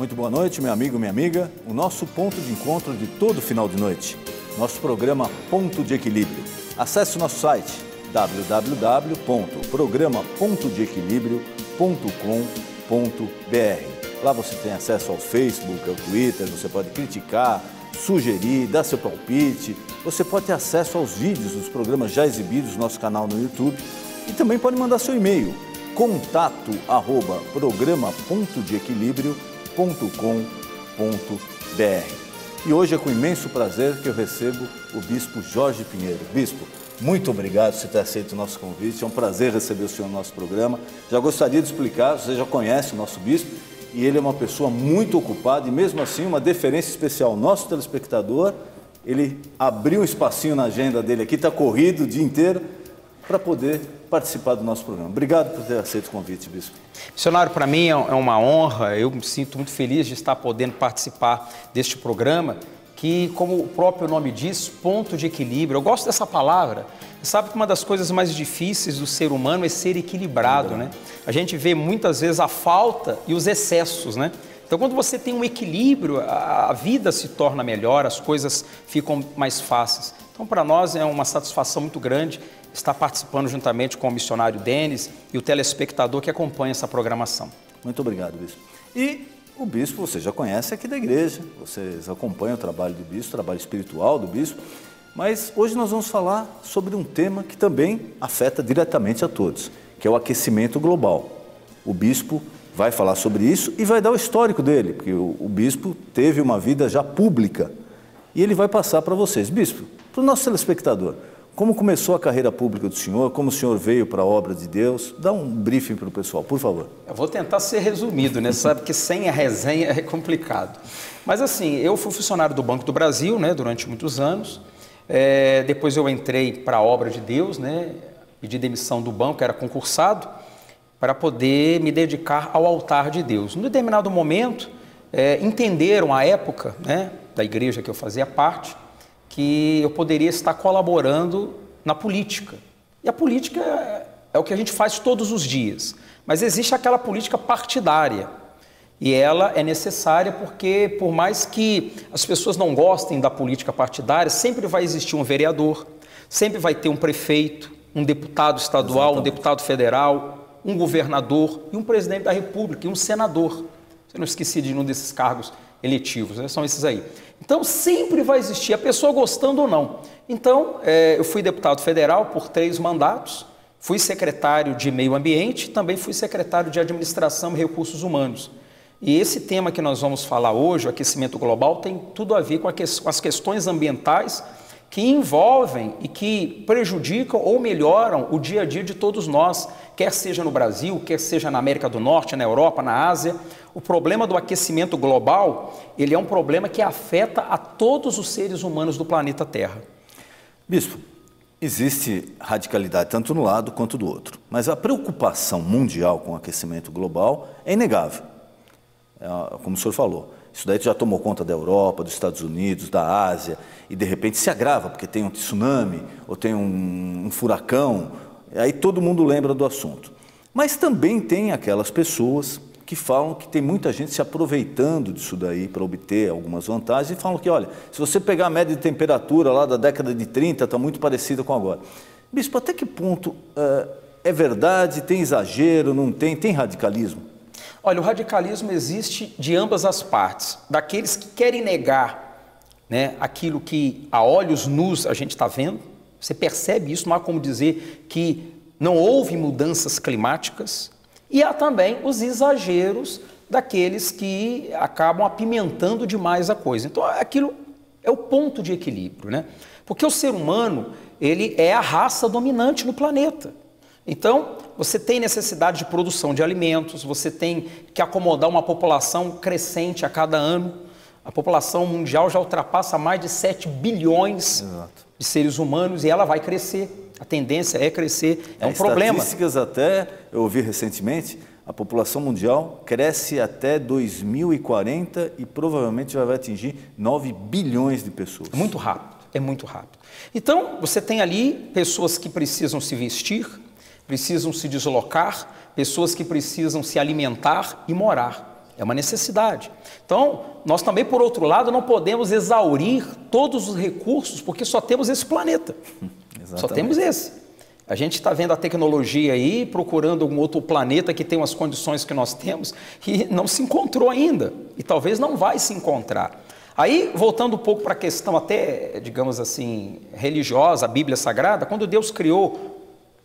Muito boa noite, meu amigo, minha amiga. O nosso ponto de encontro de todo final de noite. Nosso programa Ponto de Equilíbrio. Acesse o nosso site www.programapontodeequilibrio.com.br. Lá você tem acesso ao Facebook, ao Twitter, você pode criticar, sugerir, dar seu palpite. Você pode ter acesso aos vídeos dos programas já exibidos no nosso canal no YouTube e também pode mandar seu e-mail, contato@programapontodeequilibrio.com.br. E hoje é com imenso prazer que eu recebo o Bispo Jorge Pinheiro. Bispo, muito obrigado por você ter aceito o nosso convite, é um prazer receber o senhor no nosso programa. Já gostaria de explicar, você já conhece o nosso Bispo, e ele é uma pessoa muito ocupada e mesmo assim uma deferência especial ao nosso telespectador. Ele abriu um espacinho na agenda dele aqui, está corrido o dia inteiro para poder participar do nosso programa. Obrigado por ter aceito o convite, Bispo. Missionário, para mim é uma honra, eu me sinto muito feliz de estar podendo participar deste programa, que, como o próprio nome diz, ponto de equilíbrio. Eu gosto dessa palavra. Você sabe que uma das coisas mais difíceis do ser humano é ser equilibrado, né? A gente vê muitas vezes a falta e os excessos, né? Então, quando você tem um equilíbrio, a vida se torna melhor, as coisas ficam mais fáceis. Então, para nós é uma satisfação muito grande estar participando juntamente com o missionário Denis e o telespectador que acompanha essa programação. Muito obrigado, Bispo. E o Bispo você já conhece aqui da igreja, vocês acompanham o trabalho do Bispo, o trabalho espiritual do Bispo, mas hoje nós vamos falar sobre um tema que também afeta diretamente a todos, que é o aquecimento global. O Bispo vai falar sobre isso e vai dar o histórico dele, porque o Bispo teve uma vida já pública e ele vai passar para vocês. Bispo, para o nosso telespectador, como começou a carreira pública do senhor, como o senhor veio para a obra de Deus, dá um briefing para o pessoal, por favor. Eu vou tentar ser resumido, né? Sabe que sem a resenha é complicado. Mas assim, eu fui funcionário do Banco do Brasil, né, durante muitos anos. Depois eu entrei para a obra de Deus, né, pedi demissão do banco, era concursado, para poder me dedicar ao altar de Deus. Num determinado momento, entenderam a época, né, da igreja que eu fazia parte, que eu poderia estar colaborando na política. E a política é o que a gente faz todos os dias, mas existe aquela política partidária. E ela é necessária porque, por mais que as pessoas não gostem da política partidária, sempre vai existir um vereador, sempre vai ter um prefeito, um deputado estadual, Exatamente. Um deputado federal, um governador e um presidente da república e um senador. Eu não esqueci de nenhum desses cargos eletivos, né? São esses aí. Então, sempre vai existir, a pessoa gostando ou não. Então, eu fui deputado federal por 3 mandatos, fui secretário de Meio Ambiente, também fui secretário de Administração e Recursos Humanos. E esse tema que nós vamos falar hoje, o aquecimento global, tem tudo a ver com as questões ambientais que envolvem e que prejudicam ou melhoram o dia a dia de todos nós, quer seja no Brasil, quer seja na América do Norte, na Europa, na Ásia. O problema do aquecimento global, ele é um problema que afeta a todos os seres humanos do planeta Terra. Bispo, existe radicalidade tanto no lado quanto do outro, mas a preocupação mundial com o aquecimento global é inegável. Como o senhor falou, isso daí já tomou conta da Europa, dos Estados Unidos, da Ásia, e de repente se agrava, porque tem um tsunami, ou tem um furacão, aí todo mundo lembra do assunto. Mas também tem aquelas pessoas que falam que tem muita gente se aproveitando disso daí para obter algumas vantagens, e falam que, olha, se você pegar a média de temperatura lá da década de 30, está muito parecida com agora. Bispo, até que ponto é verdade, tem exagero, não tem, tem radicalismo? Olha, o radicalismo existe de ambas as partes, daqueles que querem negar, né, aquilo que a olhos nus a gente está vendo, você percebe isso, não há como dizer que não houve mudanças climáticas, e há também os exageros daqueles que acabam apimentando demais a coisa. Então, aquilo é o ponto de equilíbrio, né? Porque o ser humano, ele é a raça dominante no planeta. Então, você tem necessidade de produção de alimentos, você tem que acomodar uma população crescente a cada ano. A população mundial já ultrapassa mais de 7 bilhões Exato. de seres humanos e ela vai crescer. A tendência é crescer, é um problema. Estatísticas até, eu ouvi recentemente, a população mundial cresce até 2040 e provavelmente vai atingir 9 bilhões de pessoas. É muito rápido, é muito rápido. Então, você tem ali pessoas que precisam se vestir, precisam se deslocar, pessoas que precisam se alimentar e morar. é uma necessidade. Então, nós também, por outro lado, não podemos exaurir todos os recursos, porque só temos esse planeta. Só temos esse. A gente está vendo a tecnologia aí, procurando algum outro planeta que tenha as condições que nós temos, e não se encontrou ainda, e talvez não vai se encontrar. Aí, voltando um pouco para a questão até, digamos assim, religiosa, a Bíblia Sagrada, quando Deus criou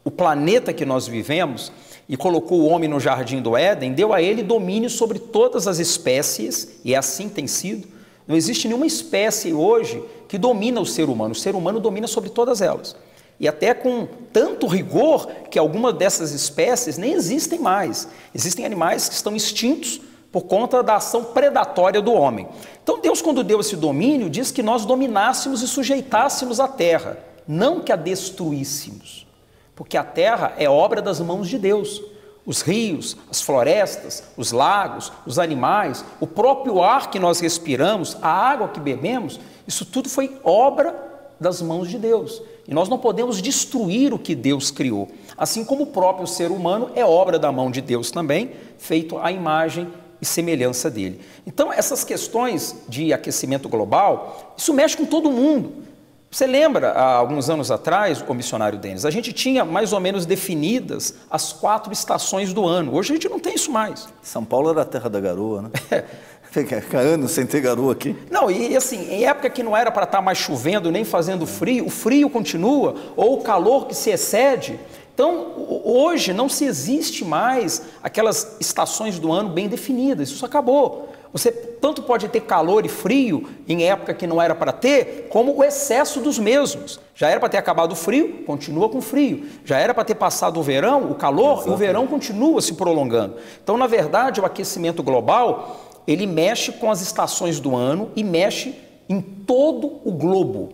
o planeta que nós vivemos e colocou o homem no jardim do Éden, deu a ele domínio sobre todas as espécies, e assim tem sido. Não existe nenhuma espécie hoje que domina o ser humano domina sobre todas elas. E até com tanto rigor que algumas dessas espécies nem existem mais. Existem animais que estão extintos por conta da ação predatória do homem. Então Deus, quando deu esse domínio, diz que nós dominássemos e sujeitássemos a terra, não que a destruíssemos, porque a terra é obra das mãos de Deus. Os rios, as florestas, os lagos, os animais, o próprio ar que nós respiramos, a água que bebemos, isso tudo foi obra das mãos de Deus. E nós não podemos destruir o que Deus criou. Assim como o próprio ser humano é obra da mão de Deus também, feito à imagem e semelhança dele. Então, essas questões de aquecimento global, isso mexe com todo mundo. Você lembra, há alguns anos atrás, o missionário Denis, a gente tinha mais ou menos definidas as 4 estações do ano. Hoje a gente não tem isso mais. São Paulo era a terra da garoa, né? Fica anos sem ter garoa aqui. Não, e assim, em época que não era para estar mais chovendo, nem fazendo frio, o frio continua, ou o calor que se excede. Então, hoje não se existe mais aquelas estações do ano bem definidas, isso acabou. Você tanto pode ter calor e frio em época que não era para ter, como o excesso dos mesmos. Já era para ter acabado o frio, continua com frio. Já era para ter passado o verão, o calor, e o verão continua se prolongando. Então, na verdade, o aquecimento global, ele mexe com as estações do ano e mexe em todo o globo.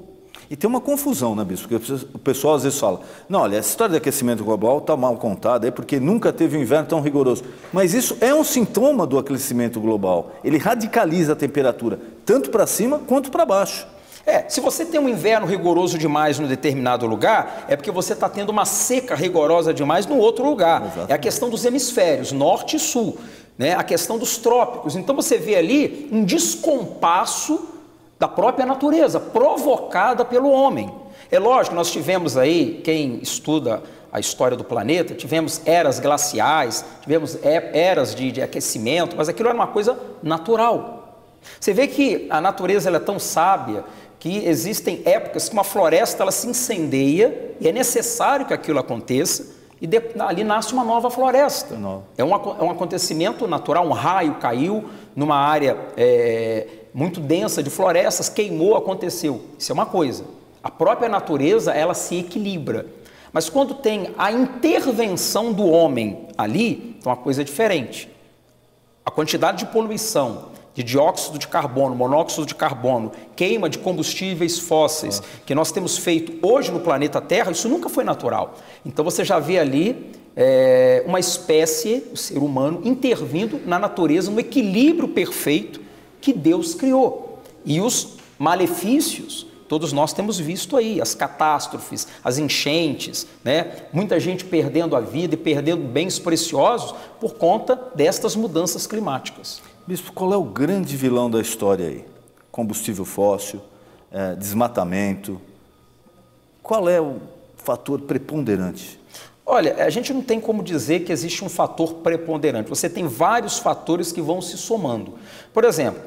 E tem uma confusão, né, Bispo? Porque o pessoal às vezes fala, não, olha, essa história de aquecimento global está mal contada, é porque nunca teve um inverno tão rigoroso. Mas isso é um sintoma do aquecimento global. Ele radicaliza a temperatura, tanto para cima quanto para baixo. Se você tem um inverno rigoroso demais num determinado lugar, é porque você está tendo uma seca rigorosa demais no outro lugar. Exatamente. É a questão dos hemisférios, norte e sul, né? A questão dos trópicos. Então você vê ali um descompasso da própria natureza, provocada pelo homem. É lógico, nós tivemos aí, quem estuda a história do planeta, tivemos eras glaciais, tivemos eras de aquecimento, mas aquilo era uma coisa natural. Você vê que a natureza ela é tão sábia que existem épocas que uma floresta ela se incendeia e é necessário que aquilo aconteça e ali nasce uma nova floresta. É um acontecimento natural, um raio caiu numa área muito densa de florestas, queimou, aconteceu. Isso é uma coisa. A própria natureza ela se equilibra. Mas quando tem a intervenção do homem ali, então é uma coisa diferente. A quantidade de poluição, de dióxido de carbono, monóxido de carbono, queima de combustíveis fósseis, que nós temos feito hoje no planeta Terra, isso nunca foi natural. Então você já vê ali uma espécie, o ser humano, intervindo na natureza, no equilíbrio perfeito que Deus criou. E os malefícios, todos nós temos visto aí, as catástrofes, as enchentes, né? Muita gente perdendo a vida e perdendo bens preciosos por conta destas mudanças climáticas. Bispo, qual é o grande vilão da história aí? Combustível fóssil, desmatamento. Qual é o fator preponderante? Olha, a gente não tem como dizer que existe um fator preponderante. Você tem vários fatores que vão se somando. Por exemplo,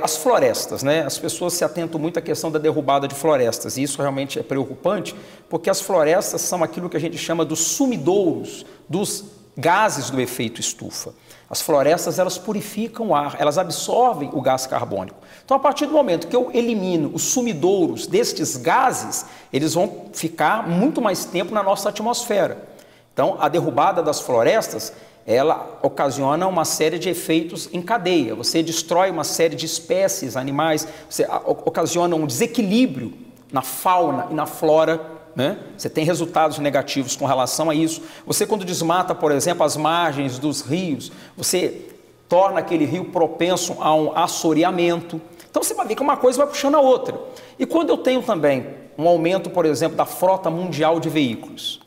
as florestas, né? As pessoas se atentam muito à questão da derrubada de florestas, e isso realmente é preocupante, porque as florestas são aquilo que a gente chama dos sumidouros dos gases do efeito estufa. As florestas, elas purificam o ar, elas absorvem o gás carbônico. Então, a partir do momento que eu elimino os sumidouros destes gases, eles vão ficar muito mais tempo na nossa atmosfera. Então, a derrubada das florestas, ela ocasiona uma série de efeitos em cadeia. Você destrói uma série de espécies, animais, você ocasiona um desequilíbrio na fauna e na flora, né? Você tem resultados negativos com relação a isso. Você, quando desmata, por exemplo, as margens dos rios, você torna aquele rio propenso a um assoreamento. Então você vai ver que uma coisa vai puxando a outra. E quando eu tenho também um aumento, por exemplo, da frota mundial de veículos,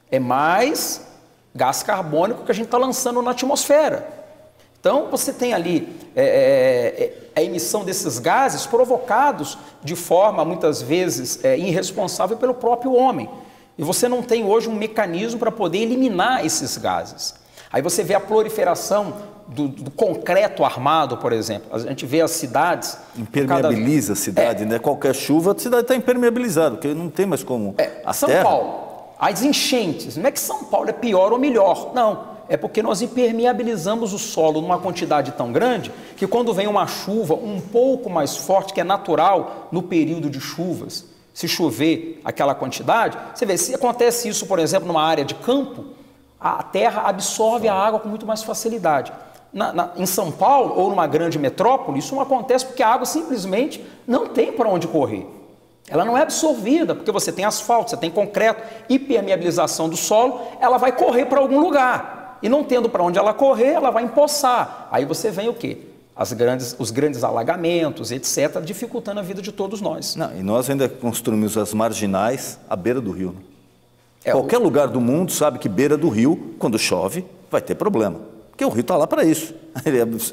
é mais gás carbônico que a gente está lançando na atmosfera. Então, você tem ali a emissão desses gases provocados de forma, muitas vezes, irresponsável pelo próprio homem. E você não tem hoje um mecanismo para poder eliminar esses gases. Aí você vê a proliferação do concreto armado, por exemplo. A gente vê as cidades... Impermeabiliza a cidade, né? Qualquer chuva, a cidade está impermeabilizada, porque não tem mais como... São Paulo, as enchentes, não é que São Paulo é pior ou melhor, não. É porque nós impermeabilizamos o solo numa quantidade tão grande que quando vem uma chuva um pouco mais forte, que é natural no período de chuvas, se chover aquela quantidade, você vê, se acontece isso, por exemplo, numa área de campo, a terra absorve a água com muito mais facilidade. Em São Paulo ou numa grande metrópole, isso não acontece porque a água simplesmente não tem para onde correr. Ela não é absorvida, porque você tem asfalto, você tem concreto, impermeabilização do solo, ela vai correr para algum lugar. E não tendo para onde ela correr, ela vai empoçar. Aí você vem o quê? Os grandes alagamentos, etc., dificultando a vida de todos nós. Não, e nós ainda construímos as marginais à beira do rio. Né? Qualquer lugar do mundo sabe que beira do rio, quando chove, vai ter problema. Porque o rio está lá para isso.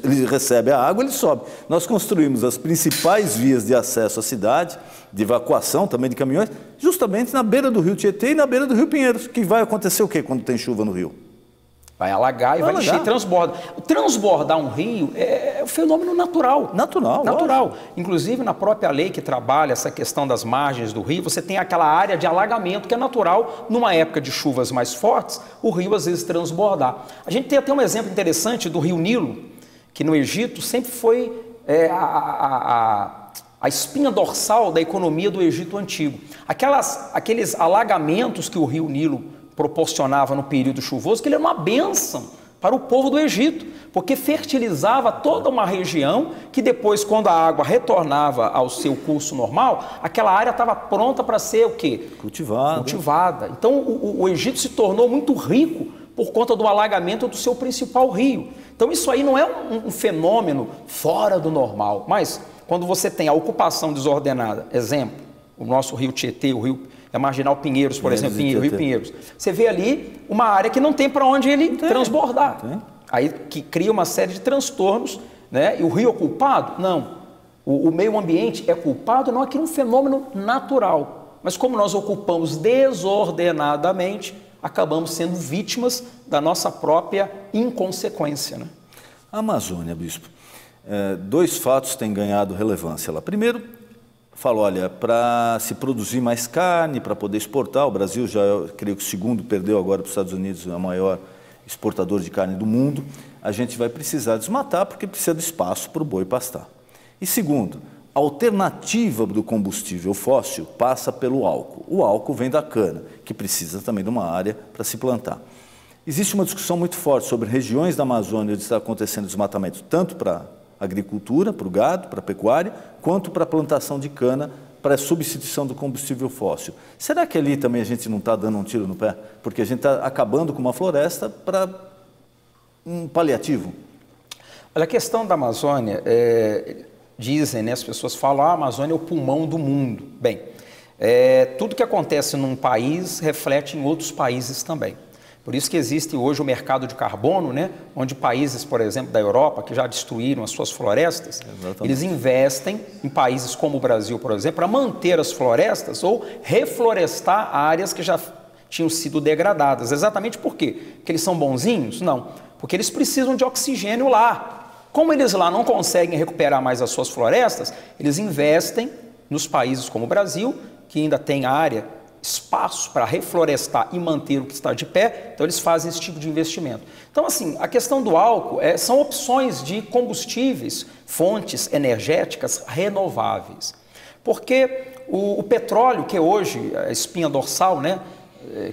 Ele recebe a água, ele sobe. Nós construímos as principais vias de acesso à cidade, de evacuação também de caminhões, justamente na beira do rio Tietê e na beira do rio Pinheiros. Que vai acontecer o quê quando tem chuva no rio? Vai alagar e vai encher e transborda. Transbordar um rio é um fenômeno natural. Natural. Inclusive, na própria lei que trabalha essa questão das margens do rio, você tem aquela área de alagamento que é natural. Numa época de chuvas mais fortes, o rio às vezes transbordar. A gente tem até um exemplo interessante do rio Nilo, que no Egito sempre foi a espinha dorsal da economia do Egito Antigo. Aqueles alagamentos que o rio Nilo proporcionava no período chuvoso, que ele era uma bênção para o povo do Egito, porque fertilizava toda uma região que depois, quando a água retornava ao seu curso normal, aquela área estava pronta para ser o quê? Cultivada. Então, o Egito se tornou muito rico por conta do alagamento do seu principal rio. Então, isso aí não é um fenômeno fora do normal, mas quando você tem a ocupação desordenada, exemplo, o nosso rio Tietê, o rio... a Marginal Pinheiros, por exemplo, Rio Pinheiros. Você vê ali uma área que não tem para onde ele transbordar. Aí que cria uma série de transtornos, né? E o rio é culpado? Não. O meio ambiente é culpado? Não, aqui é um fenômeno natural. Mas como nós ocupamos desordenadamente, acabamos sendo vítimas da nossa própria inconsequência. Né? A Amazônia, bispo, dois fatos têm ganhado relevância lá. Primeiro, falo, olha, para se produzir mais carne, para poder exportar, o Brasil já, creio que o segundo, perdeu agora para os Estados Unidos, é o maior exportador de carne do mundo, a gente vai precisar desmatar porque precisa de espaço para o boi pastar. E segundo, a alternativa do combustível fóssil passa pelo álcool. O álcool vem da cana, que precisa também de uma área para se plantar. Existe uma discussão muito forte sobre regiões da Amazônia onde está acontecendo desmatamento, tanto para agricultura, para o gado, para a pecuária, quanto para a plantação de cana, para a substituição do combustível fóssil. Será que ali também a gente não está dando um tiro no pé? Porque a gente está acabando com uma floresta para um paliativo. Olha, a questão da Amazônia, dizem, né, as pessoas falam, a Amazônia é o pulmão do mundo. Bem, tudo que acontece num país reflete em outros países também. Por isso que existe hoje o mercado de carbono, né? Onde países, por exemplo, da Europa, que já destruíram as suas florestas, eles investem em países como o Brasil, por exemplo, para manter as florestas ou reflorestar áreas que já tinham sido degradadas. Exatamente por quê? Porque eles são bonzinhos? Não. Porque eles precisam de oxigênio lá. Como eles lá não conseguem recuperar mais as suas florestas, eles investem nos países como o Brasil, que ainda tem área, espaço para reflorestar e manter o que está de pé, então eles fazem esse tipo de investimento. Então, assim, a questão do álcool são opções de combustíveis, fontes energéticas renováveis. Porque o petróleo, que hoje é a espinha dorsal, né,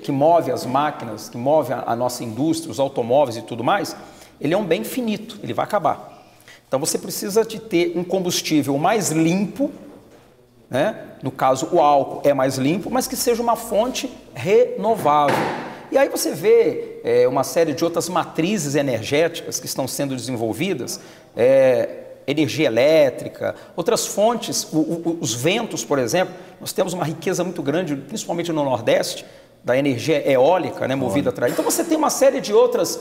que move as máquinas, que move a nossa indústria, os automóveis e tudo mais, ele é um bem finito, ele vai acabar. Então você precisa de ter um combustível mais limpo, né? No caso o álcool é mais limpo, mas que seja uma fonte renovável. E aí você vê uma série de outras matrizes energéticas que estão sendo desenvolvidas, energia elétrica, outras fontes, os ventos, por exemplo. Nós temos uma riqueza muito grande, principalmente no Nordeste, da energia eólica, né, movida atrás. Então você tem uma série de outras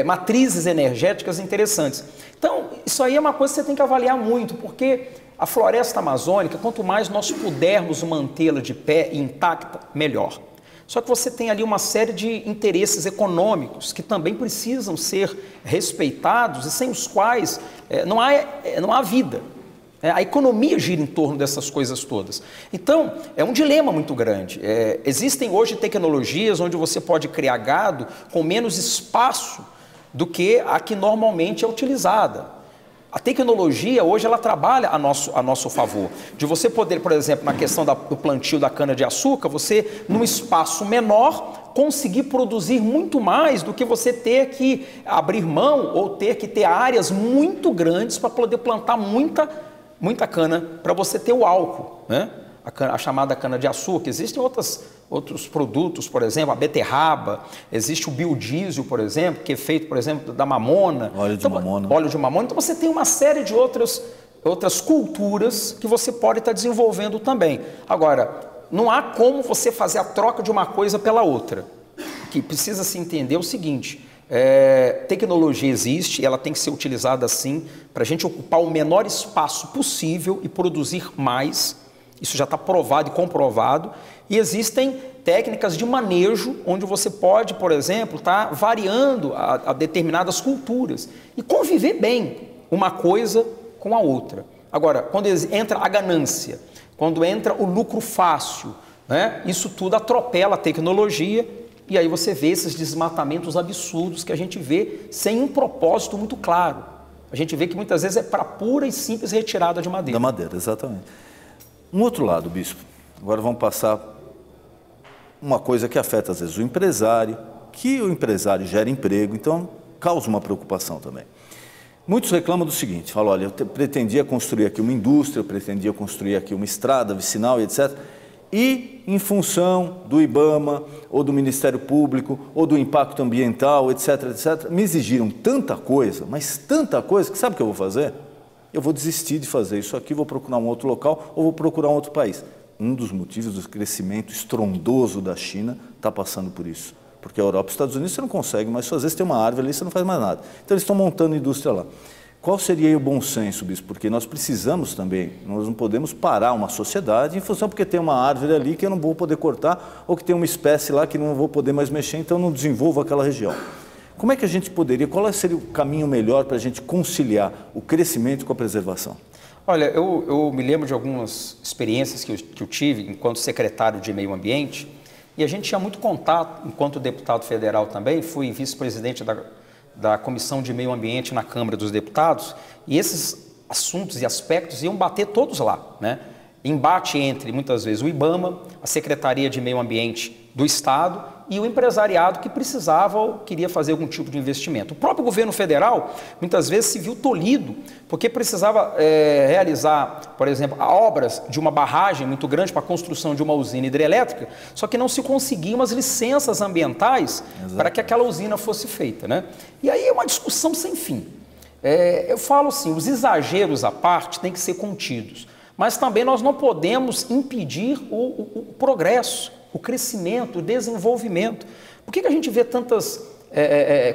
matrizes energéticas interessantes. Então, isso aí é uma coisa que você tem que avaliar muito, porque a floresta amazônica, quanto mais nós pudermos mantê-la de pé e intacta, melhor. Só que você tem ali uma série de interesses econômicos que também precisam ser respeitados e sem os quais não há vida. A economia gira em torno dessas coisas todas. Então, é um dilema muito grande. Existem hoje tecnologias onde você pode criar gado com menos espaço do que a que normalmente é utilizada. A tecnologia hoje ela trabalha a nosso favor. De você poder, por exemplo, na questão do plantio da cana-de-açúcar, você, num espaço menor, conseguir produzir muito mais do que você ter que abrir mão ou ter que ter áreas muito grandes para poder plantar muita cana para você ter o álcool, né? A chamada cana-de-açúcar. Existem outros produtos, por exemplo, a beterraba, existe o biodiesel, por exemplo, que é feito, por exemplo, da mamona. Óleo de mamona. Óleo de mamona. Então você tem uma série de outras culturas que você pode estar desenvolvendo também. Agora, não há como você fazer a troca de uma coisa pela outra. Que precisa se entender o seguinte: tecnologia existe, ela tem que ser utilizada assim para a gente ocupar o menor espaço possível e produzir mais. Isso já está provado e comprovado. E existem técnicas de manejo onde você pode, por exemplo, estar variando a determinadas culturas e conviver bem uma coisa com a outra. Agora, quando entra a ganância, quando entra o lucro fácil, né, isso tudo atropela a tecnologia. E aí você vê esses desmatamentos absurdos que a gente vê sem um propósito muito claro. A gente vê que muitas vezes é para pura e simples retirada de madeira. Da madeira, exatamente. Um outro lado, bispo, agora vamos passar uma coisa que afeta às vezes o empresário, que o empresário gera emprego, então causa uma preocupação também. Muitos reclamam do seguinte, falam, olha, eu pretendia construir aqui uma indústria, eu pretendia construir aqui uma estrada vicinal e etc., e em função do IBAMA, ou do Ministério Público, ou do impacto ambiental, etc., etc., me exigiram tanta coisa, mas tanta coisa, que sabe o que eu vou fazer? Eu vou desistir de fazer isso aqui, vou procurar um outro local, ou vou procurar um outro país. Um dos motivos do crescimento estrondoso da China está passando por isso. Porque a Europa e os Estados Unidos você não consegue, mas às vezes tem uma árvore ali, você não faz mais nada. Então eles estão montando indústria lá. Qual seria aí o bom senso, bispo? Porque nós precisamos também, nós não podemos parar uma sociedade em função porque tem uma árvore ali que eu não vou poder cortar, ou que tem uma espécie lá que não vou poder mais mexer, então eu não desenvolvo aquela região. Como é que a gente poderia, qual seria o caminho melhor para a gente conciliar o crescimento com a preservação? Olha, eu me lembro de algumas experiências que eu tive enquanto secretário de Meio Ambiente, e a gente tinha muito contato, enquanto deputado federal também, fui vice-presidente da Comissão de Meio Ambiente na Câmara dos Deputados, e esses assuntos e aspectos iam bater todos lá, né? Embate entre, muitas vezes, o IBAMA, a Secretaria de Meio Ambiente do Estado e o empresariado que precisava ou queria fazer algum tipo de investimento. O próprio governo federal, muitas vezes, se viu tolhido, porque precisava realizar, por exemplo, obras de uma barragem muito grande para a construção de uma usina hidrelétrica, só que não se conseguiam as licenças ambientais para que aquela usina fosse feita, né? E aí é uma discussão sem fim. Eu falo assim, os exageros à parte têm que ser contidos, mas também nós não podemos impedir o progresso, o crescimento, o desenvolvimento. Por que a gente vê tantas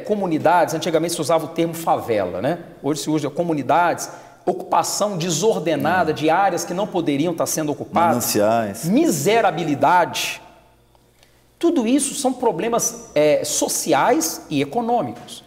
comunidades, antigamente se usava o termo favela, né? Hoje se usa comunidades, ocupação desordenada de áreas que não poderiam estar sendo ocupadas, mananciais, miserabilidade. Tudo isso são problemas sociais e econômicos.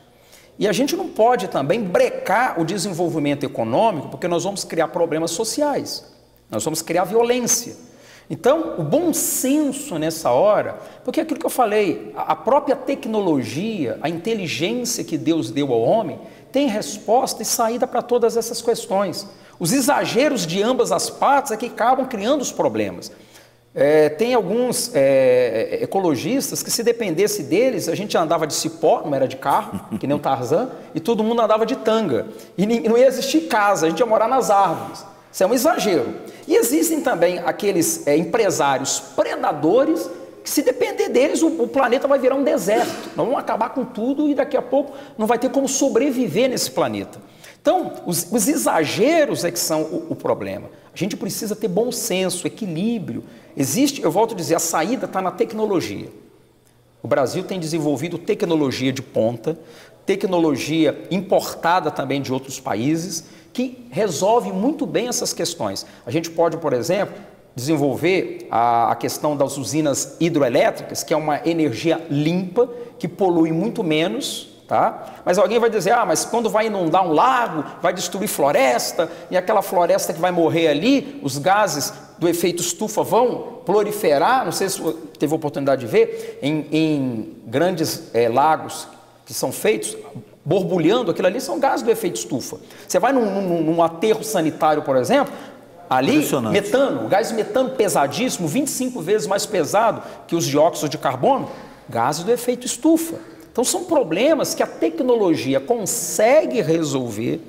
E a gente não pode também brecar o desenvolvimento econômico, porque nós vamos criar problemas sociais, nós vamos criar violência. Então, o bom senso nessa hora, porque é aquilo que eu falei, a própria tecnologia, a inteligência que Deus deu ao homem, tem resposta e saída para todas essas questões. Os exageros de ambas as partes é que acabam criando os problemas. Tem alguns ecologistas que, se dependesse deles, a gente andava de cipó, não era de carro, que nem o Tarzan, e todo mundo andava de tanga. E não ia existir casa, a gente ia morar nas árvores. Isso é um exagero. E existem também aqueles empresários predadores que, se depender deles, o planeta vai virar um deserto. Nós vamos acabar com tudo e daqui a pouco não vai ter como sobreviver nesse planeta. Então, os exageros é que são o problema. A gente precisa ter bom senso, equilíbrio. Existe, eu volto a dizer, a saída está na tecnologia. O Brasil tem desenvolvido tecnologia de ponta, tecnologia importada também de outros países, que resolve muito bem essas questões. A gente pode, por exemplo, desenvolver a questão das usinas hidroelétricas, que é uma energia limpa, que polui muito menos, tá? Mas alguém vai dizer, mas quando vai inundar um lago, vai destruir floresta, e aquela floresta que vai morrer ali, os gases do efeito estufa vão proliferar, não sei se você teve a oportunidade de ver, em grandes lagos que são feitos, borbulhando, aquilo ali são gases do efeito estufa. Você vai num aterro sanitário, por exemplo, ali, metano, o gás metano pesadíssimo, 25 vezes mais pesado que os dióxidos de carbono, gases do efeito estufa. Então são problemas que a tecnologia consegue resolver.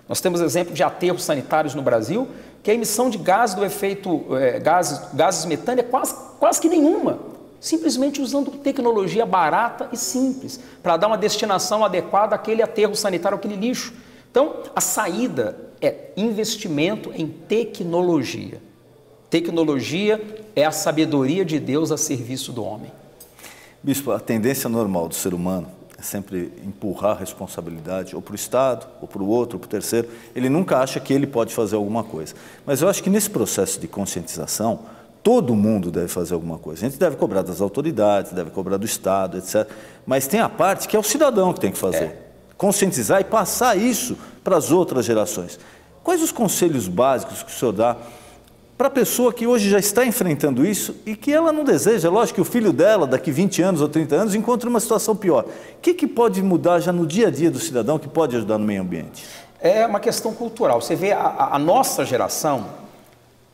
Nós temos exemplo de aterros sanitários no Brasil, que a emissão de gases do efeito, gases metano é quase que nenhuma, simplesmente usando tecnologia barata e simples, para dar uma destinação adequada àquele aterro sanitário, àquele lixo. Então, a saída é investimento em tecnologia. Tecnologia é a sabedoria de Deus a serviço do homem. Bispo, a tendência normal do ser humano é sempre empurrar a responsabilidade ou para o Estado, ou para o outro, ou para o terceiro. Ele nunca acha que ele pode fazer alguma coisa. Mas eu acho que nesse processo de conscientização, todo mundo deve fazer alguma coisa. A gente deve cobrar das autoridades, deve cobrar do Estado, etc. Mas tem a parte que é o cidadão que tem que fazer. Conscientizar e passar isso para as outras gerações. Quais os conselhos básicos que o senhor dá para a pessoa que hoje já está enfrentando isso e que ela não deseja? Lógico que o filho dela, daqui 20 anos ou 30 anos, encontra uma situação pior. O que pode mudar já no dia a dia do cidadão que pode ajudar no meio ambiente? É uma questão cultural. Você vê a nossa geração,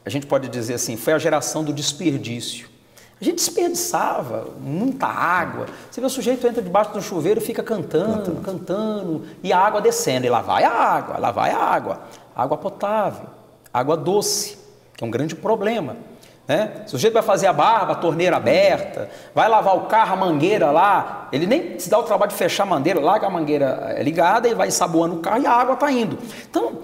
a gente pode dizer assim, foi a geração do desperdício. A gente desperdiçava muita água. Você vê o sujeito entra debaixo do chuveiro e fica cantando, e a água descendo, e lá vai a água, água potável, água doce, que é um grande problema, né? O sujeito vai fazer a barba, a torneira aberta, vai lavar o carro, a mangueira lá, ele nem se dá o trabalho de fechar a mangueira, larga a mangueira ligada, ele vai ensaboando o carro e a água está indo. Então,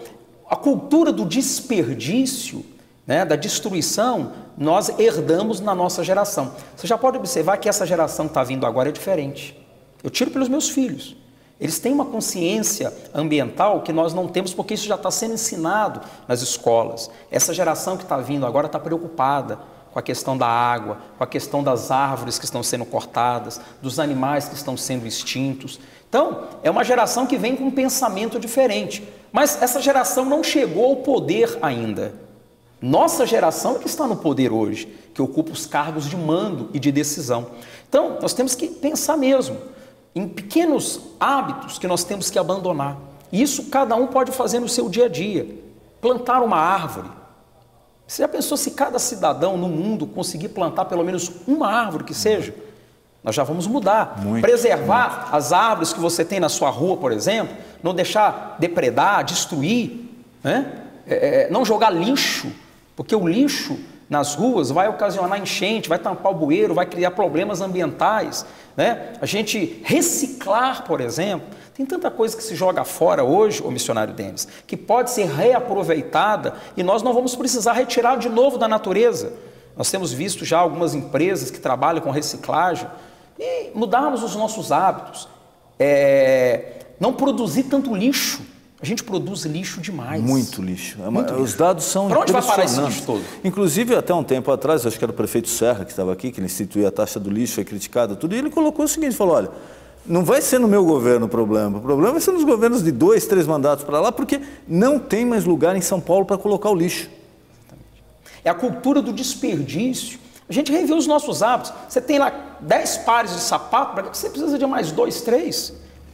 a cultura do desperdício, né, da destruição, nós herdamos na nossa geração. Você já pode observar que essa geração que está vindo agora é diferente. Eu tiro pelos meus filhos. Eles têm uma consciência ambiental que nós não temos, porque isso já está sendo ensinado nas escolas. Essa geração que está vindo agora está preocupada com a questão da água, com a questão das árvores que estão sendo cortadas, dos animais que estão sendo extintos. Então, é uma geração que vem com um pensamento diferente. Mas essa geração não chegou ao poder ainda. Nossa geração é que está no poder hoje, que ocupa os cargos de mando e de decisão. Então, nós temos que pensar mesmo em pequenos hábitos que nós temos que abandonar. Isso cada um pode fazer no seu dia a dia. Plantar uma árvore. Você já pensou se cada cidadão no mundo conseguir plantar pelo menos uma árvore que seja? Nós já vamos mudar. Preservar as árvores que você tem na sua rua, por exemplo, não deixar depredar, destruir, né? Não jogar lixo, porque o lixo nas ruas vai ocasionar enchente, vai tampar o bueiro, vai criar problemas ambientais, né? A gente reciclar, por exemplo, tem tanta coisa que se joga fora hoje, ô missionário Denis, que pode ser reaproveitada e nós não vamos precisar retirar de novo da natureza. Nós temos visto já algumas empresas que trabalham com reciclagem e mudarmos os nossos hábitos, não produzir tanto lixo. A gente produz lixo demais. Muito lixo. Os dados são impressionantes. Para onde vai parar esse lixo todo? Inclusive, até um tempo atrás, acho que era o prefeito Serra que estava aqui, que ele instituiu a taxa do lixo, foi criticado tudo, e ele colocou o seguinte, falou, olha, não vai ser no meu governo o problema vai ser nos governos de 2, 3 mandatos para lá, porque não tem mais lugar em São Paulo para colocar o lixo. Exatamente. É a cultura do desperdício. A gente revê os nossos hábitos. Você tem lá 10 pares de sapato, para que você precisa de mais 2, 3?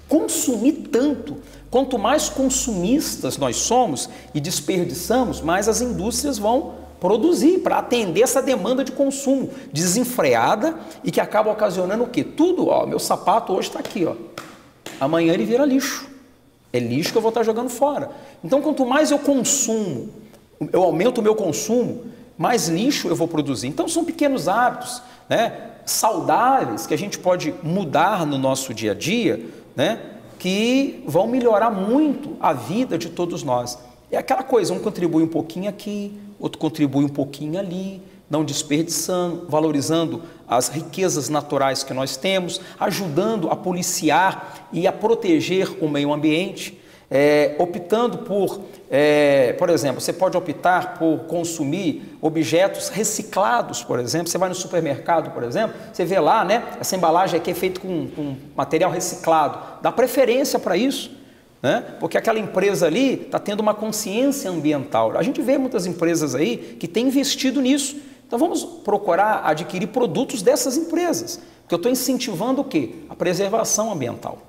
Consumir tanto. Quanto mais consumistas nós somos e desperdiçamos, mais as indústrias vão produzir para atender essa demanda de consumo desenfreada e que acaba ocasionando o quê? Tudo, meu sapato hoje está aqui, amanhã ele vira lixo. É lixo que eu vou estar jogando fora. Então, quanto mais eu consumo, eu aumento o meu consumo, mais lixo eu vou produzir. Então, são pequenos hábitos, né, saudáveis que a gente pode mudar no nosso dia a dia, né, que vão melhorar muito a vida de todos nós. É aquela coisa, um contribui um pouquinho aqui, outro contribui um pouquinho ali, não desperdiçando, valorizando as riquezas naturais que nós temos, ajudando a policiar e a proteger o meio ambiente, optando por exemplo, você pode optar por consumir objetos reciclados, por exemplo. Você vai no supermercado, por exemplo, você vê lá, né, essa embalagem aqui é feita com material reciclado, dá preferência para isso, né? Porque aquela empresa ali está tendo uma consciência ambiental. A gente vê muitas empresas aí que têm investido nisso. Então vamos procurar adquirir produtos dessas empresas, porque eu estou incentivando o quê? A preservação ambiental.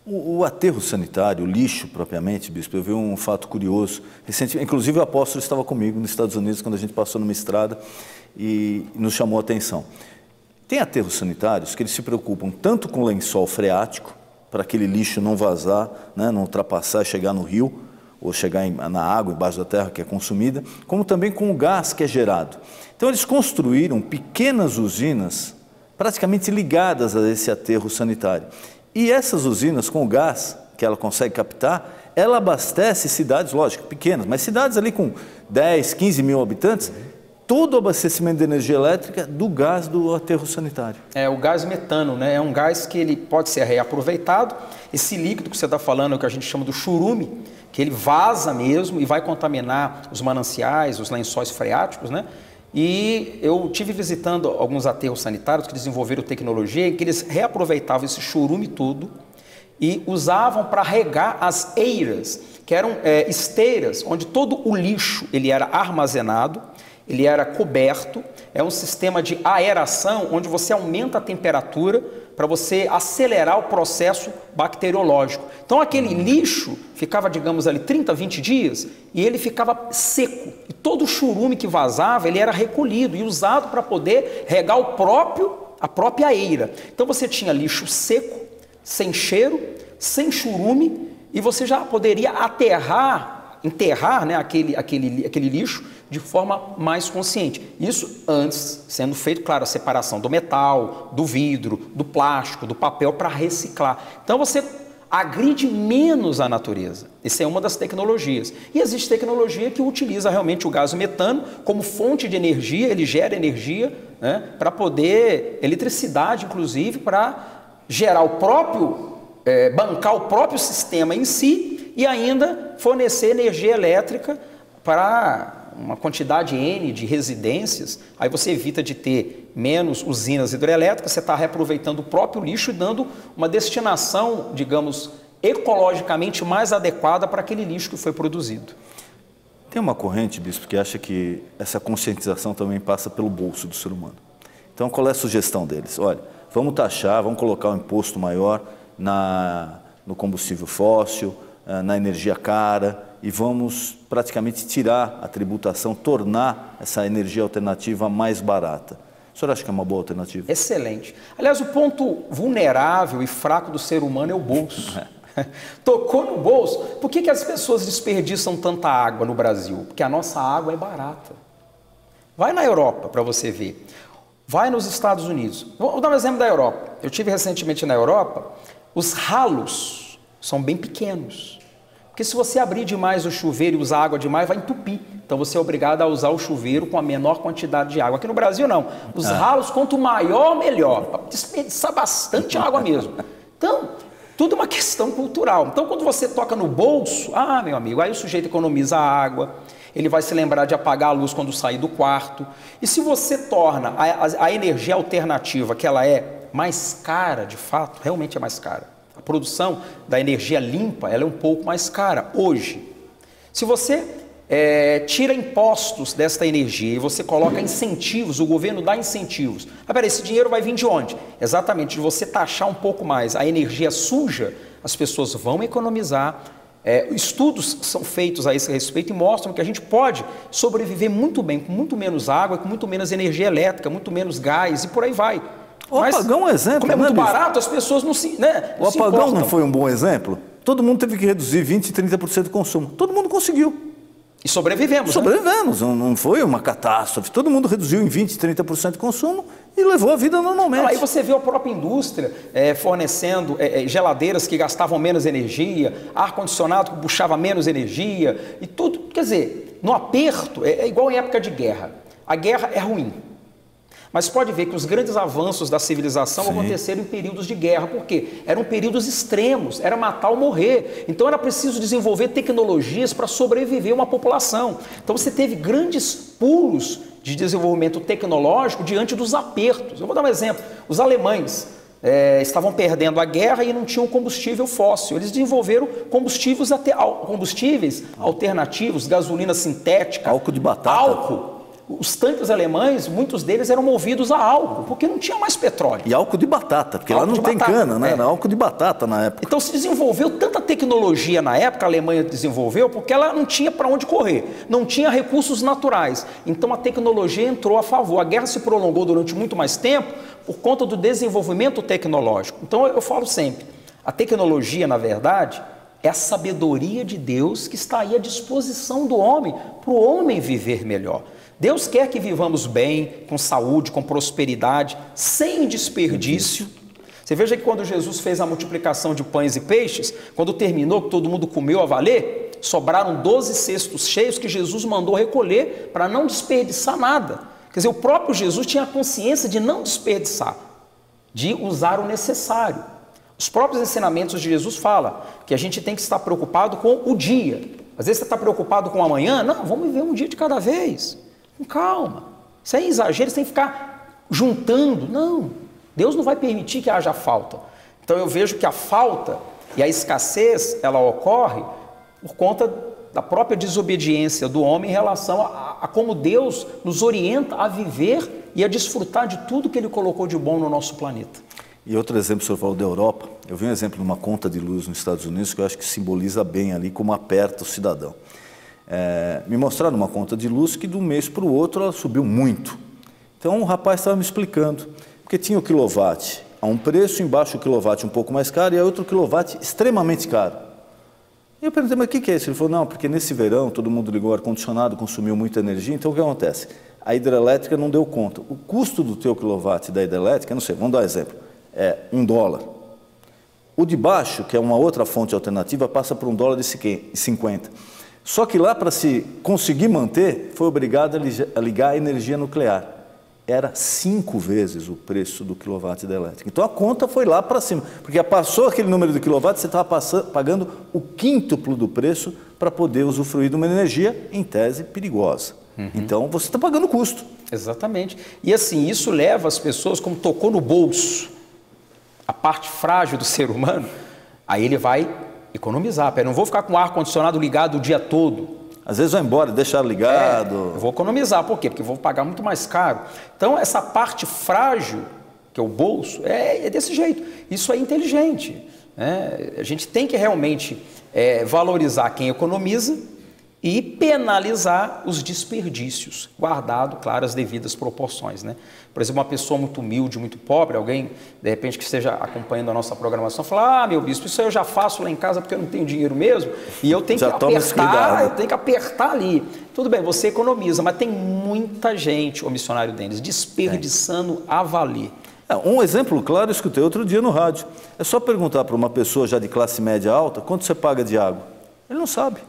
O aterro sanitário, o lixo propriamente, bispo, eu vi um fato curioso. Recentemente, inclusive o apóstolo estava comigo nos Estados Unidos quando a gente passou numa estrada e nos chamou a atenção. Tem aterros sanitários que eles se preocupam tanto com o lençol freático, para aquele lixo não vazar, né, não ultrapassar e chegar no rio, ou chegar na água, embaixo da terra que é consumida, como também com o gás que é gerado. Então eles construíram pequenas usinas praticamente ligadas a esse aterro sanitário. E essas usinas, com o gás que ela consegue captar, ela abastece cidades, lógico, pequenas, mas cidades ali com 10, 15 mil habitantes, todo o abastecimento de energia elétrica do gás do aterro sanitário. É o gás metano, né? É um gás que ele pode ser reaproveitado. Esse líquido que você está falando é o que a gente chama do churume, que ele vaza mesmo e vai contaminar os mananciais, os lençóis freáticos, né? E eu tive visitando alguns aterros sanitários que desenvolveram tecnologia em que eles reaproveitavam esse churume todo e usavam para regar as eiras, que eram esteiras, onde todo o lixo ele era armazenado, ele era coberto, é um sistema de aeração, onde você aumenta a temperatura para você acelerar o processo bacteriológico. Então aquele lixo ficava, digamos ali, 30, 20 dias e ele ficava seco. E todo o churume que vazava, ele era recolhido e usado para poder regar a própria eira. Então você tinha lixo seco, sem cheiro, sem churume, e você já poderia enterrar, né, aquele lixo de forma mais consciente. Isso antes sendo feito, claro, a separação do metal, do vidro, do plástico, do papel para reciclar. Então você agride menos a natureza. Essa é uma das tecnologias. E existe tecnologia que utiliza realmente o gás metano como fonte de energia, ele gera energia, né, para poder, eletricidade inclusive, para gerar bancar o próprio sistema em si e ainda fornecer energia elétrica para uma quantidade N de residências. Aí você evita de ter menos usinas hidrelétricas, você está reaproveitando o próprio lixo e dando uma destinação, digamos, ecologicamente mais adequada para aquele lixo que foi produzido. Tem uma corrente, bispo, que acha que essa conscientização também passa pelo bolso do ser humano. Então, qual é a sugestão deles? Olha, vamos taxar, vamos colocar um imposto maior no combustível fóssil, na energia cara, e vamos praticamente tirar a tributação, tornar essa energia alternativa mais barata. O senhor acha que é uma boa alternativa? Excelente. Aliás, o ponto vulnerável e fraco do ser humano é o bolso. Tocou no bolso. Por que as pessoas desperdiçam tanta água no Brasil? Porque a nossa água é barata. Vai na Europa para você ver. Vai nos Estados Unidos. Vou dar um exemplo da Europa. Eu estive recentemente na Europa. Os ralos são bem pequenos. Porque se você abrir demais o chuveiro e usar água demais, vai entupir. Então você é obrigado a usar o chuveiro com a menor quantidade de água. Aqui no Brasil não. Os ralos, quanto maior, melhor. Para desperdiçar bastante água mesmo. Então, tudo uma questão cultural. Então, quando você toca no bolso, meu amigo, aí o sujeito economiza água, ele vai se lembrar de apagar a luz quando sair do quarto. E se você torna a energia alternativa, que ela é mais cara, de fato, realmente é mais cara. A produção da energia limpa, ela é um pouco mais cara hoje. Se você tira impostos desta energia e você coloca incentivos, o governo dá incentivos. Peraí, esse dinheiro vai vir de onde? Exatamente, de você taxar um pouco mais a energia suja, as pessoas vão economizar. Estudos são feitos a esse respeito e mostram que a gente pode sobreviver muito bem, com muito menos água, com muito menos energia elétrica, muito menos gás e por aí vai. O apagão é um exemplo, como é muito barato, as pessoas não se O apagão não foi um bom exemplo? Todo mundo teve que reduzir 20% e 30% do consumo. Todo mundo conseguiu. E sobrevivemos. Sobrevivemos, não foi uma catástrofe. Todo mundo reduziu em 20%, 30% de consumo e levou a vida normalmente. Aí você vê a própria indústria fornecendo geladeiras que gastavam menos energia, ar-condicionado que puxava menos energia e tudo. Quer dizer, no aperto, é igual em época de guerra. A guerra é ruim. Mas pode ver que os grandes avanços da civilização aconteceram em períodos de guerra. Por quê? Eram períodos extremos, era matar ou morrer. Então era preciso desenvolver tecnologias para sobreviver uma população. Então você teve grandes pulos de desenvolvimento tecnológico diante dos apertos. Eu vou dar um exemplo. Os alemães estavam perdendo a guerra e não tinham combustível fóssil. Eles desenvolveram combustíveis alternativos, gasolina sintética, álcool de batata. Álcool. Os tanques alemães, muitos deles eram movidos a álcool, porque não tinha mais petróleo. E álcool de batata, porque lá não tem cana, né? Era álcool de batata na época. Então se desenvolveu tanta tecnologia na época, a Alemanha desenvolveu, porque ela não tinha para onde correr, não tinha recursos naturais. Então a tecnologia entrou a favor. A guerra se prolongou durante muito mais tempo por conta do desenvolvimento tecnológico. Então eu falo sempre, a tecnologia, na verdade, é a sabedoria de Deus que está aí à disposição do homem, para o homem viver melhor. Deus quer que vivamos bem, com saúde, com prosperidade, sem desperdício. Você veja que quando Jesus fez a multiplicação de pães e peixes, quando terminou, que todo mundo comeu a valer, sobraram 12 cestos cheios que Jesus mandou recolher para não desperdiçar nada. Quer dizer, o próprio Jesus tinha a consciência de não desperdiçar, de usar o necessário. Os próprios ensinamentos de Jesus falam que a gente tem que estar preocupado com o dia. Às vezes você está preocupado com o amanhã, não, vamos viver um dia de cada vez. Com calma, sem exagero, sem ficar juntando, não, Deus não vai permitir que haja falta. Então eu vejo que a falta e a escassez, ela ocorre por conta da própria desobediência do homem em relação a como Deus nos orienta a viver e a desfrutar de tudo que Ele colocou de bom no nosso planeta. E outro exemplo, o senhor falou da Europa, eu vi um exemplo de uma conta de luz nos Estados Unidos que eu acho que simboliza bem ali como aperta o cidadão. Me mostraram uma conta de luz que de um mês para o outro ela subiu muito. Então o rapaz estava me explicando, porque tinha o quilowatt a um preço, embaixo o quilowatt um pouco mais caro e outro quilowatt extremamente caro. E eu perguntei, mas o que é isso? Ele falou, não, porque nesse verão todo mundo ligou o ar-condicionado, consumiu muita energia, então o que acontece? A hidrelétrica não deu conta. O custo do teu quilowatt da hidrelétrica, não sei, vamos dar um exemplo, é $1. O de baixo, que é uma outra fonte alternativa, passa por $1,50. Só que lá, para se conseguir manter, foi obrigado a ligar a energia nuclear. Era 5 vezes o preço do quilowatt da elétrica. Então a conta foi lá para cima, porque passou aquele número de quilowatt, você estava pagando o quíntuplo do preço para poder usufruir de uma energia, em tese, perigosa. Então você está pagando custo. Exatamente. E assim, isso leva as pessoas, como tocou no bolso, a parte frágil do ser humano, aí ele vai economizar. Eu não vou ficar com o ar-condicionado ligado o dia todo. Às vezes vai embora, deixar ligado. Eu vou economizar. Por quê? Porque eu vou pagar muito mais caro. Então, essa parte frágil, que é o bolso, é desse jeito. Isso é inteligente. A gente tem que realmente valorizar quem economiza e penalizar os desperdícios, guardado, claro, as devidas proporções, né? Por exemplo, uma pessoa muito humilde, muito pobre, alguém, de repente, que esteja acompanhando a nossa programação, fala, meu bispo, isso aí eu já faço lá em casa porque eu não tenho dinheiro mesmo, e eu tenho que apertar ali. Tudo bem, você economiza, mas tem muita gente, ô missionário Denis, desperdiçando a valer. Um exemplo claro eu escutei outro dia no rádio. É só perguntar para uma pessoa já de classe média alta, quanto você paga de água? Ele não sabe.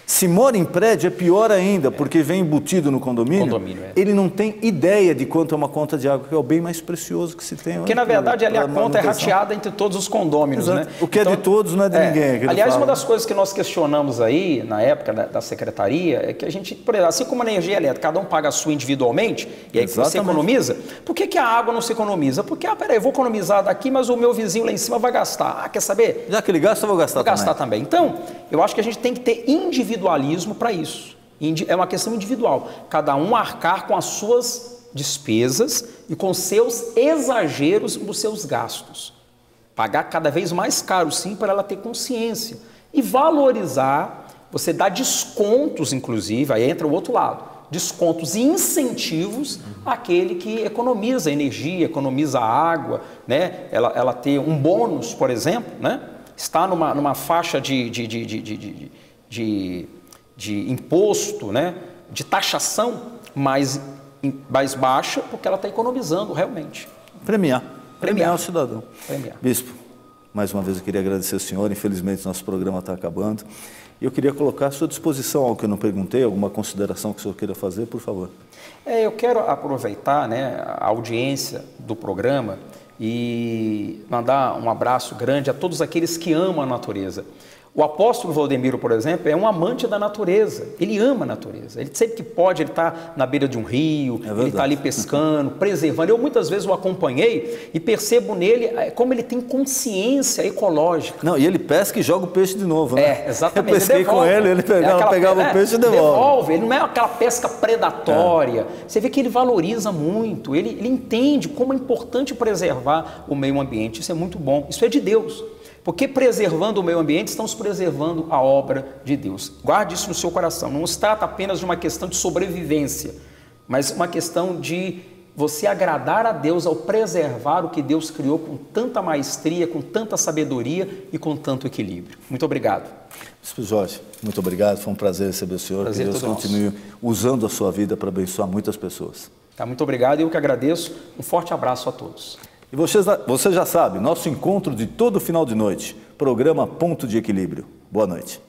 Se mora em prédio é pior ainda, porque vem embutido no condomínio, ele não tem ideia de quanto é uma conta de água, que é o bem mais precioso que se tem. Porque na verdade ali a conta é rateada entre todos os condôminos, né? O que então, é de todos não é de ninguém. Aliás, uma das coisas que nós questionamos aí, na época da secretaria, é que a gente, por exemplo, assim como a energia elétrica, cada um paga a sua individualmente, e aí você economiza, por que a água não se economiza? Porque, peraí, eu vou economizar daqui, mas o meu vizinho lá em cima vai gastar. Quer saber? Já que ele gasta, eu vou gastar também. Vou gastar também. Então, eu acho que a gente tem que ter individualismo para isso. É uma questão individual. Cada um arcar com as suas despesas e com seus exageros nos seus gastos. Pagar cada vez mais caro, sim, para ela ter consciência. E valorizar, você dá descontos, inclusive, aí entra o outro lado. Descontos e incentivos àquele que economiza energia, economiza água, né? Ela ter um bônus, por exemplo, né? Está numa faixa de imposto, né, de taxação mais baixa, porque ela está economizando realmente. Premiar o cidadão. Premiar. Bispo, Mais uma vez eu queria agradecer ao senhor, infelizmente nosso programa está acabando. E eu queria colocar à sua disposição algo que eu não perguntei, alguma consideração que o senhor queira fazer, por favor. Eu quero aproveitar, né, a audiência do programa e mandar um abraço grande a todos aqueles que amam a natureza. O apóstolo Valdemiro, por exemplo, é um amante da natureza, ele ama a natureza, ele sempre que pode, ele está na beira de um rio, ele está ali pescando, preservando. Eu muitas vezes o acompanhei e percebo nele como ele tem consciência ecológica. Não, e ele pesca e joga o peixe de novo, né? Exatamente. Eu pesquei com ele pegava o peixe e devolve. Ele não é aquela pesca predatória. Você vê que ele valoriza muito, ele entende como é importante preservar o meio ambiente, isso é muito bom, isso é de Deus. Porque preservando o meio ambiente, estamos preservando a obra de Deus. Guarde isso no seu coração. Não se trata apenas de uma questão de sobrevivência, mas uma questão de você agradar a Deus ao preservar o que Deus criou com tanta maestria, com tanta sabedoria e com tanto equilíbrio. Muito obrigado. Bispo Jorge, muito obrigado. Foi um prazer receber o senhor. Prazer que Deus continue usando a sua vida para abençoar muitas pessoas. Muito obrigado. Eu que agradeço. Um forte abraço a todos. E você já sabe, nosso encontro de todo final de noite, programa Ponto de Equilíbrio. Boa noite.